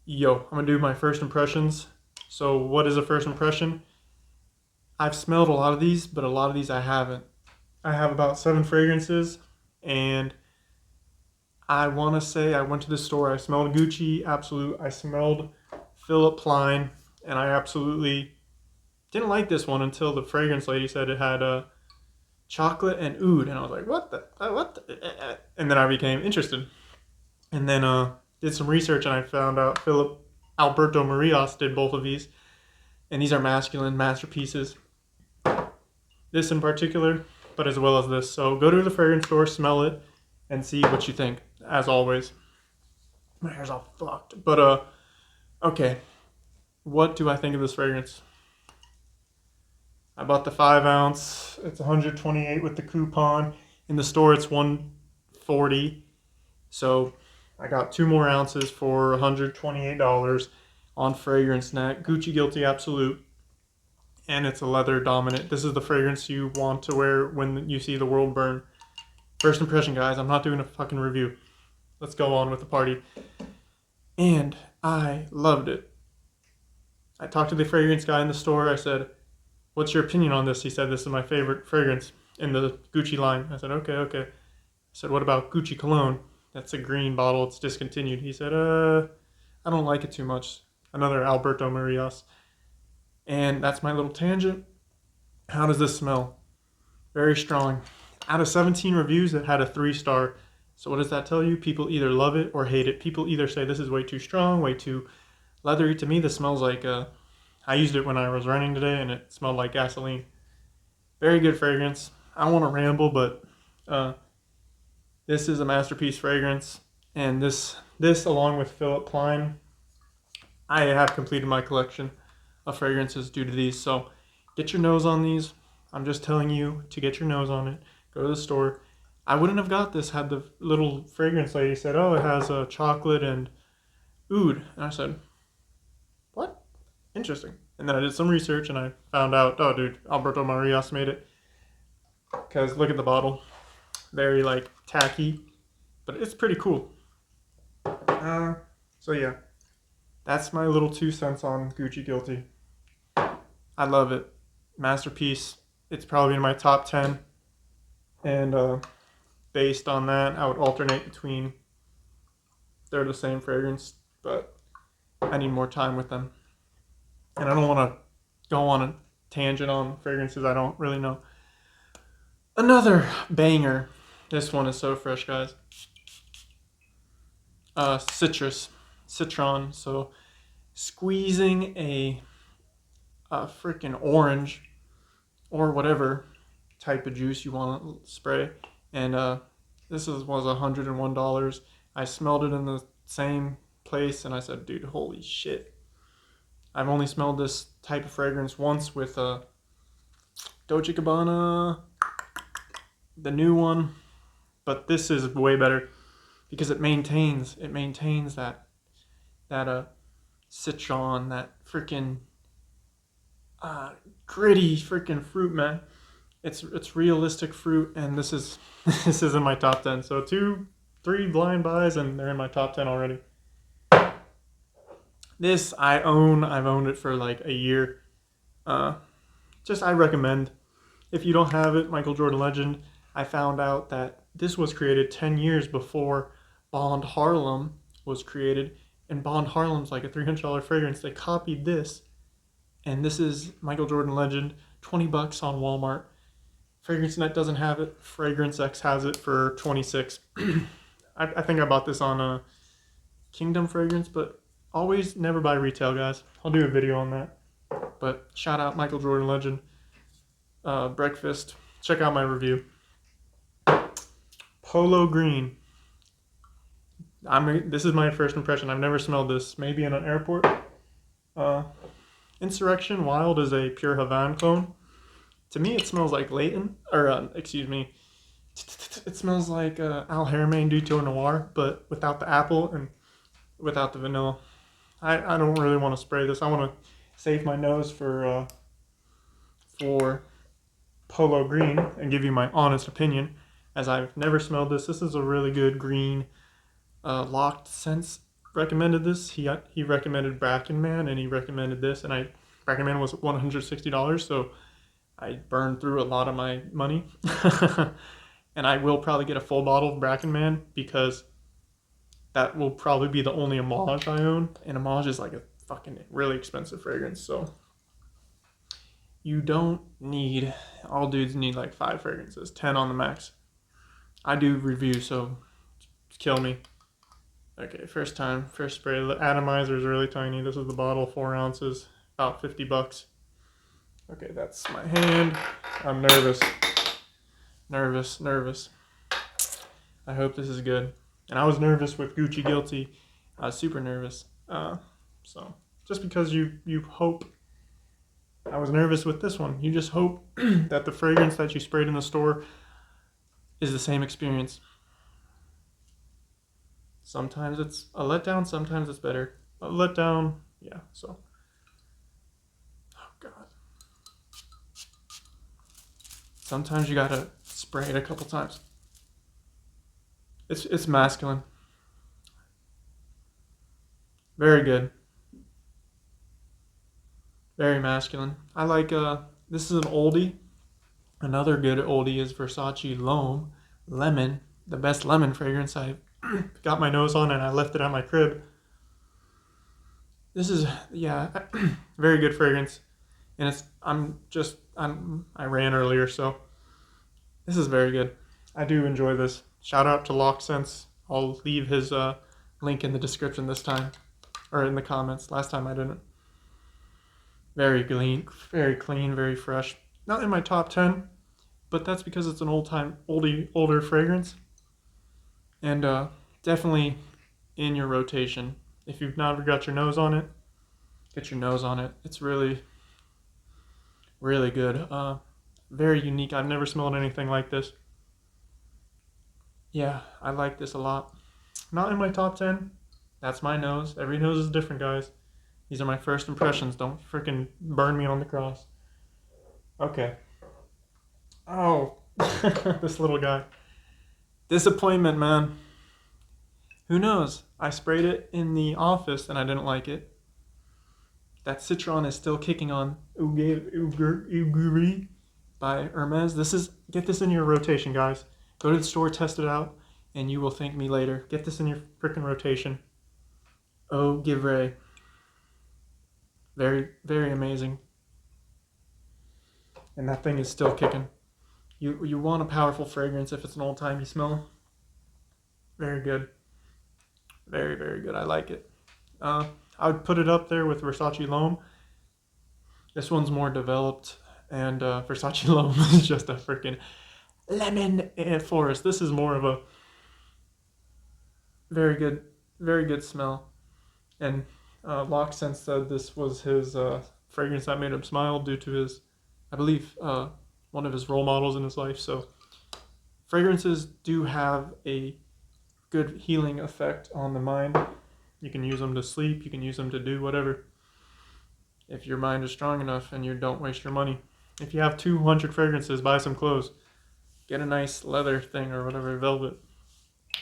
Yo, I'm gonna do my first impressions. So, what is a first impression? I've smelled a lot of these, but a lot of these I haven't. I have about 7 fragrances, and I want to say I went to the store. I smelled Gucci Absolute. I smelled Phillip Plein, and I absolutely didn't like this one until the fragrance lady said it had chocolate and oud, and I was like, "What the? What?" And then I became interested, and then did some research, and I found out Philip Alberto Marias did both of these, and these are masculine masterpieces. This in particular, but as well as this. So go to the fragrance store, smell it, and see what you think. As always, my hair's all fucked. But okay. What do I think of this fragrance? I bought the 5 ounce. It's 128 with the coupon. In the store, it's 140. So I got 2 more ounces for $128 on Fragrance Net. Gucci Guilty Absolute. And it's a leather dominant. This is the fragrance you want to wear when you see the world burn. First impression, guys. I'm not doing a fucking review. Let's go on with the party. And I loved it. I talked to the fragrance guy in the store. I said, "What's your opinion on this?" He said, "This is my favorite fragrance in the Gucci line." I said, okay. I said, "What about Gucci cologne? That's a green bottle. It's discontinued." He said, I don't like it too much." Another Alberto Marias. And that's my little tangent. How does this smell? Very strong. Out of 17 reviews, it had a 3-star. So what does that tell you? People either love it or hate it. People either say this is way too strong, way too leathery. To me, this smells like I used it when I was running today, and it smelled like gasoline. Very good fragrance. I don't want to ramble, but this is a masterpiece fragrance, and this along with Philip Plein, I have completed my collection of fragrances due to these. So get your nose on these. I'm just telling you to get your nose on it. Go to the store. I wouldn't have got this had the little fragrance lady said, "Oh, it has chocolate and oud." And I said, "What? Interesting." And then I did some research and I found out, oh, dude, Alberto Marias made it. Because look at the bottle. Very, like, tacky. But it's pretty cool. So, yeah. That's my little 2 cents on Gucci Guilty. I love it. Masterpiece. It's probably in my top 10. And based on that, I would alternate between. They're the same fragrance, but I need more time with them. And I don't want to go on a tangent on fragrances I don't really know. Another banger. This one is so fresh, guys. Citron. So squeezing a freaking orange or whatever type of juice you want to spray, and was $101. I smelled it in the same place, and I said, "Dude, holy shit!" I've only smelled this type of fragrance once with Dolce & Gabbana, the new one, but this is way better because it maintains that citron, that freaking gritty freaking fruit, man. It's realistic fruit, and this is this is in my top 10. So 3 blind buys, and they're in my top 10 already. This I own. I've owned it for like a year. I recommend. If you don't have it, Michael Jordan Legend. I found out that this was created 10 years before Bond Harlem was created, and Bond Harlem's like a $300 fragrance. They copied this, and this is Michael Jordan Legend. $20 on Walmart. Fragrance Net doesn't have it. Fragrance X has it for 26. I think I bought this on a Kingdom fragrance, but always never buy retail, guys. I'll do a video on that. But shout out Michael Jordan Legend. Breakfast. Check out my review. Polo Green. This is my first impression. I've never smelled this. Maybe in an airport. Insurrection Wild is a pure Havana clone. To me, it smells like Leighton, it smells like Al Haramain Du Tour Noir, but without the apple and without the vanilla. I don't really want to spray this. I want to save my nose for Polo Green and give you my honest opinion, as I've never smelled this. This is a really good green locked scents recommended this. He recommended Bracken Man, and he recommended this, and Bracken Man was $160, so I burned through a lot of my money. And I will probably get a full bottle of Bracken Man because that will probably be the only Homage I own, and Homage is like a fucking really expensive fragrance, so you don't need, all dudes need like 5 fragrances, 10 on the max. I do review, so kill me. Okay, first spray. The atomizer is really tiny. This is the bottle, 4 ounces, about $50. Okay, that's my hand. I'm nervous. Nervous. I hope this is good. And I was nervous with Gucci Guilty. I was super nervous. So just because you hope. I was nervous with this one. You just hope that the fragrance that you sprayed in the store is the same experience. Sometimes it's a letdown, sometimes it's better. A letdown, yeah, so. Oh, God. Sometimes you gotta spray it a couple times. It's masculine. Very good. Very masculine. I like, this is an oldie. Another good oldie is Versace Lemon. The best lemon fragrance I got my nose on, and I left it at my crib. This is, yeah, very good fragrance. And I ran earlier, so this is very good. I do enjoy this. Shout out to LockSense. I'll leave his link in the description this time, or in the comments. Last time I didn't. Very clean, very fresh. Not in my top 10, but that's because it's an older fragrance. And definitely in your rotation. If you've never got your nose on it, get your nose on it. It's really, really good. Very unique. I've never smelled anything like this. Yeah, I like this a lot. Not in my top 10. That's my nose. Every nose is different, guys. These are my first impressions. Don't freaking burn me on the cross. Okay. Oh, this little guy. Disappointment, man. Who knows? I sprayed it in the office and I didn't like it. That citron is still kicking on. Givree by Hermes. Get this in your rotation, guys. Go to the store, test it out, and you will thank me later. Get this in your freaking rotation. Oh, Givree. Very, very amazing. And that thing is still kicking. You want a powerful fragrance if it's an old-timey smell. Very good. Very, very good. I like it. I would put it up there with Versace L'Homme. This one's more developed, and Versace L'Homme is just a freaking lemon forest. This is more of a very good smell. And LockSense said this was his fragrance that made him smile due to his, I believe, one of his role models in his life. So fragrances do have a good healing effect on the mind. You can use them to sleep. You can use them to do whatever. If your mind is strong enough and you don't waste your money. If you have 200 fragrances, buy some clothes. Get a nice leather thing or whatever, velvet.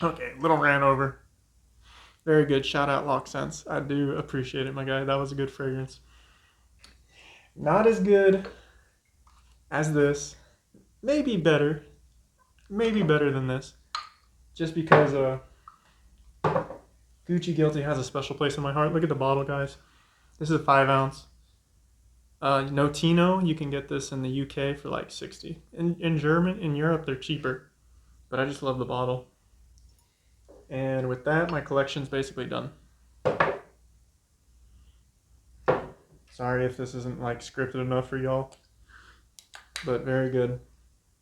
Okay, little ran over. Very good. Shout out LockSense. I do appreciate it, my guy. That was a good fragrance. Not as good as this. Maybe better. Maybe better than this. Just because Gucci Guilty has a special place in my heart. Look at the bottle, guys. This is a 5 ounce. Notino, you can get this in the UK for like 60. In Europe, they're cheaper. But I just love the bottle. And with that, my collection's basically done. Sorry if this isn't like scripted enough for y'all. But very good.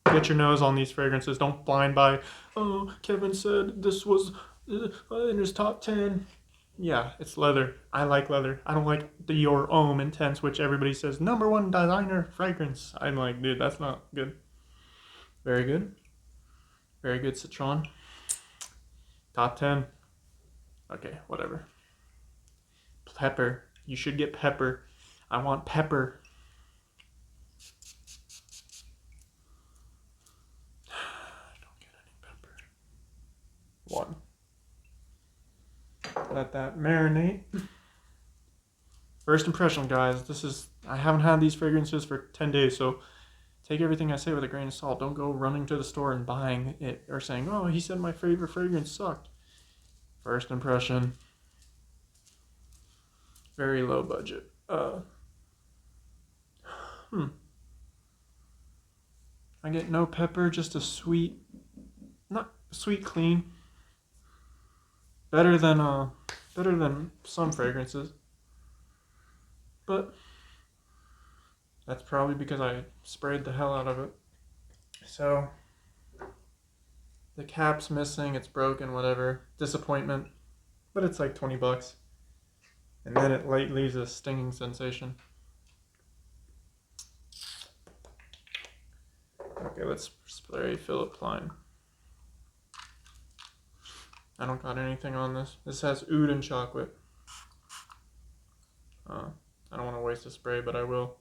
Get your nose on these fragrances. Don't blind buy. Oh, Kevin said this was in his top 10. Yeah, it's leather. I like leather. I don't like the Your Homme Intense, which everybody says #1 designer fragrance. I'm like, dude, that's not good. Very good. Very good citron. Top 10. Okay, whatever. Pepper. You should get pepper. I want pepper. I don't get any pepper. 1. let that marinate. First impression, guys. I haven't had these fragrances for 10 days, so take everything I say with a grain of salt. Don't go running to the store and buying it or saying, oh, he said my favorite fragrance sucked. First impression. Very low budget. I get no pepper, just a sweet, not sweet, clean. Better than some fragrances. But that's probably because I sprayed the hell out of it. So the cap's missing, it's broken, whatever. Disappointment. But it's like $20. And then it leaves a stinging sensation. Okay, let's spray Phillip Plein. I don't got anything on this. This has oud and chocolate. I don't want to waste a spray, but I will.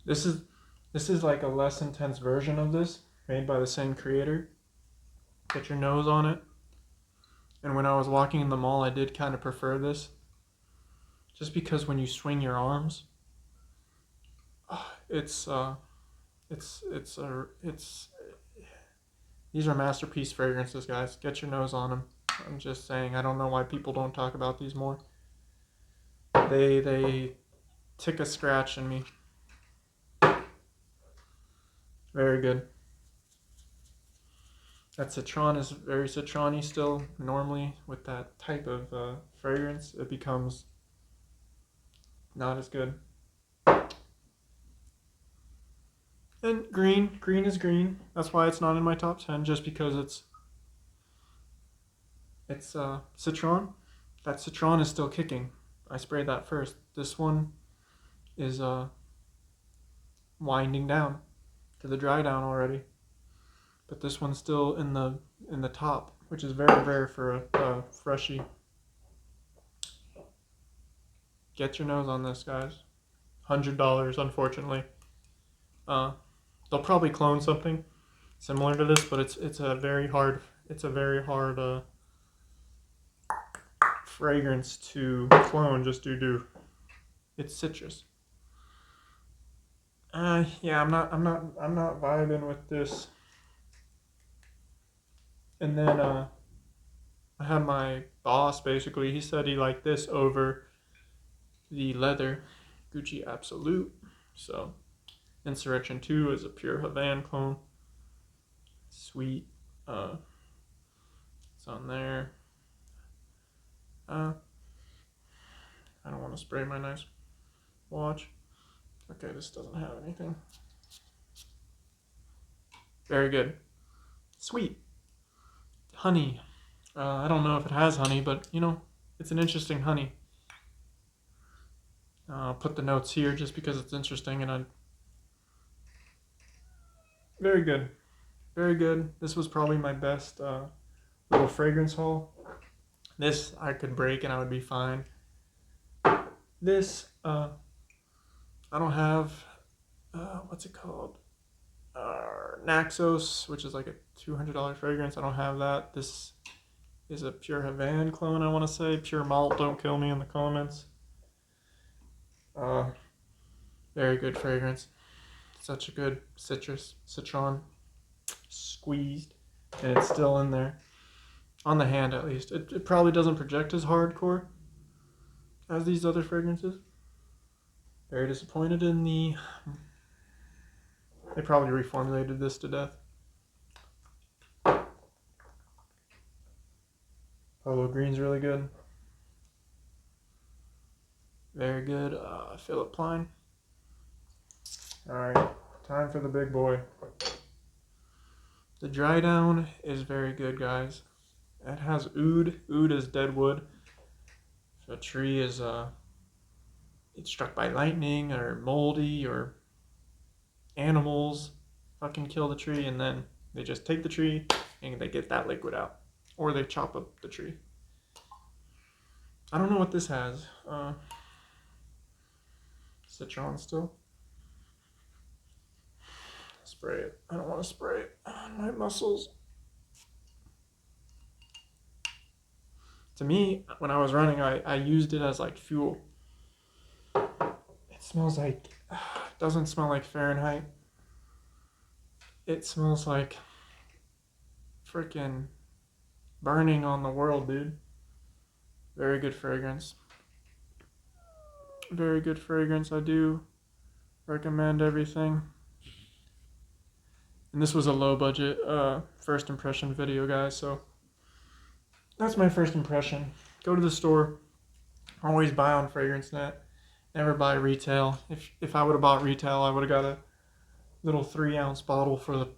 This is like a less intense version of this, made by the same creator. Get your nose on it. And when I was walking in the mall, I did kind of prefer this. Just because when you swing your arms, these are masterpiece fragrances, guys. Get your nose on them. I'm just saying, I don't know why people don't talk about these more. They tick a scratch in me. Very good. That citron is very citron-y still. Normally, with that type of fragrance, it becomes not as good. And green is green. That's why it's not in my top 10, just because it's citron. That citron is still kicking. I sprayed that first. This one is winding down to the dry down already. But this one's still in the top, which is very rare for a freshie. Get your nose on this, guys. $100, unfortunately. They'll probably clone something similar to this, but it's a very hard fragrance to clone just due to its citrus. Yeah, I'm not vibing with this. And then I had my boss, basically, he said he liked this over the leather Gucci Absolute. So Insurrection 2 is a pure Havana clone. Sweet. It's on there. I don't want to spray my nice watch. Okay, this doesn't have anything. Very good. Sweet. Honey. I don't know if it has honey, but it's an interesting honey. I'll put the notes here just because it's interesting, and very good. Very good. This was probably my best little fragrance haul. This I could break and I would be fine. This, I don't have, what's it called? Naxos, which is like a $200 fragrance. I don't have that. This is a pure Havana clone, I want to say. Pure malt, don't kill me in the comments. Very good fragrance. Such a good citron squeezed, and it's still in there. On the hand, at least. It probably doesn't project as hardcore as these other fragrances. Very disappointed in the... They probably reformulated this to death. Polo Green's really good. Very good. Phillip Plein. Alright, time for the big boy. The dry down is very good, guys. It has oud. Oud is dead wood. If a tree is it's struck by lightning or moldy or animals fucking kill the tree, and then they just take the tree and they get that liquid out. Or they chop up the tree. I don't know what this has. Citron still. Spray it. I don't want to spray it on my muscles. To me, when I was running, I used it as like fuel. It smells like, it doesn't smell like Fahrenheit. It smells like freaking burning on the world, dude. Very good fragrance. Very good fragrance. I do recommend everything. And this was a low budget first impression video, guys. So that's my first impression. Go to the store. Always buy on FragranceNet. Never buy retail. If I would have bought retail, I would have got a little 3-ounce bottle for the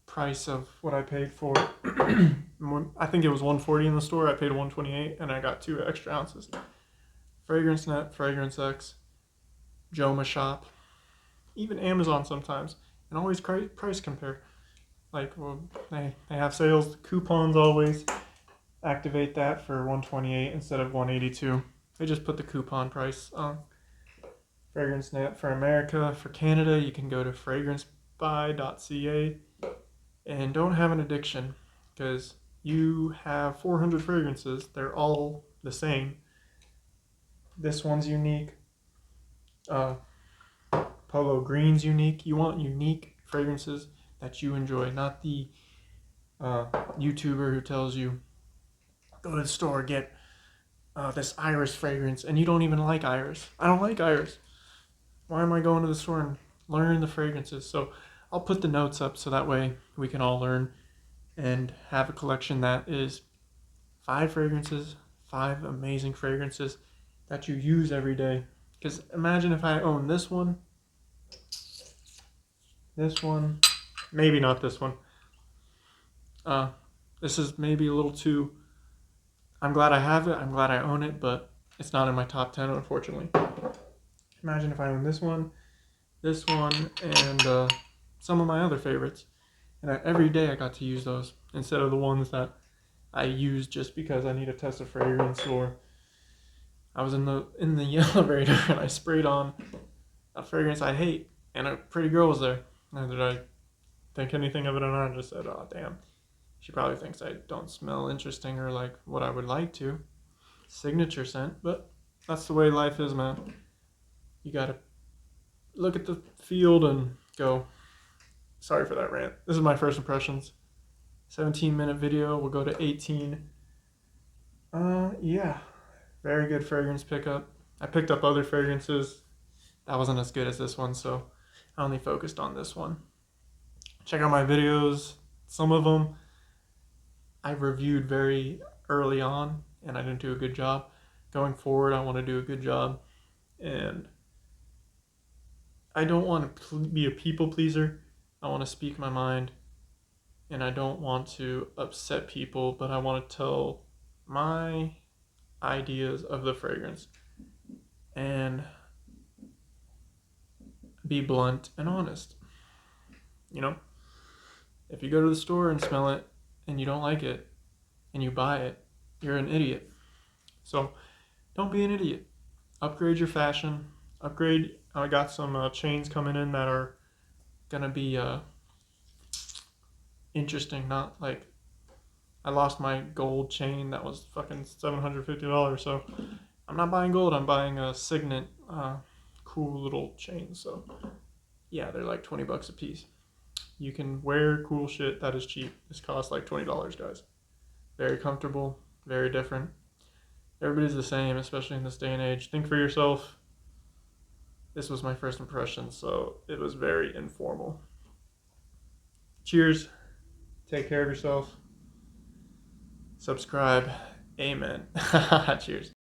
price of what I paid for it. I think it was $140 in the store. I paid $128, and I got 2 extra ounces. FragranceNet, Fragrance X, Joma Shop, even Amazon sometimes, and always price compare. Like, well, they have sales, coupons always. Activate that for $128 instead of $182. They just put the coupon price on. FragranceNet for America. For Canada, you can go to fragrancebuy.ca. And don't have an addiction, because you have 400 fragrances. They're all the same. This one's unique. Polo Green's unique. You want unique fragrances that you enjoy, not the YouTuber who tells you, go to the store, get this iris fragrance, and you don't even like iris. I don't like iris. Why am I going to the store and learning the fragrances? So I'll put the notes up so that way we can all learn and have a collection that is 5 fragrances, 5 amazing fragrances that you use every day. Because imagine if I own this one, maybe not this one. This is maybe a little too, I'm glad I have it, I'm glad I own it, but it's not in my top 10, unfortunately. Imagine if I own this one, and some of my other favorites. And every day I got to use those instead of the ones that I use just because I need to test a fragrance, or I was in the elevator and I sprayed on a fragrance I hate, and a pretty girl was there. Neither did I think anything of it, and I just said, oh, damn. She probably thinks I don't smell interesting or like what I would like to. Signature scent, but that's the way life is, man. You gotta look at the field and go. Sorry for that rant. This is my first impressions. 17-minute video. We'll go to 18. Yeah. Very good fragrance pickup. I picked up other fragrances. That wasn't as good as this one, so I only focused on this one. Check out my videos. Some of them I reviewed very early on, and I didn't do a good job. Going forward, I want to do a good job. And I don't want to be a people pleaser. I want to speak my mind, and I don't want to upset people, but I want to tell my ideas of the fragrance and be blunt and honest. You know, if you go to the store and smell it and you don't like it and you buy it, you're an idiot. So don't be an idiot. Upgrade your fashion. Upgrade. I got some chains coming in that are gonna be interesting. Not like, I lost my gold chain that was fucking $750, so I'm not buying gold. I'm buying a signet cool little chain. So yeah, they're like $20 a piece. You can wear cool shit that is cheap. This costs like $20, guys. Very comfortable, very different. Everybody's the same, especially in this day and age. Think for yourself. This was my first impression, so it was very informal. Cheers. Take care of yourself. Subscribe. Amen. Cheers.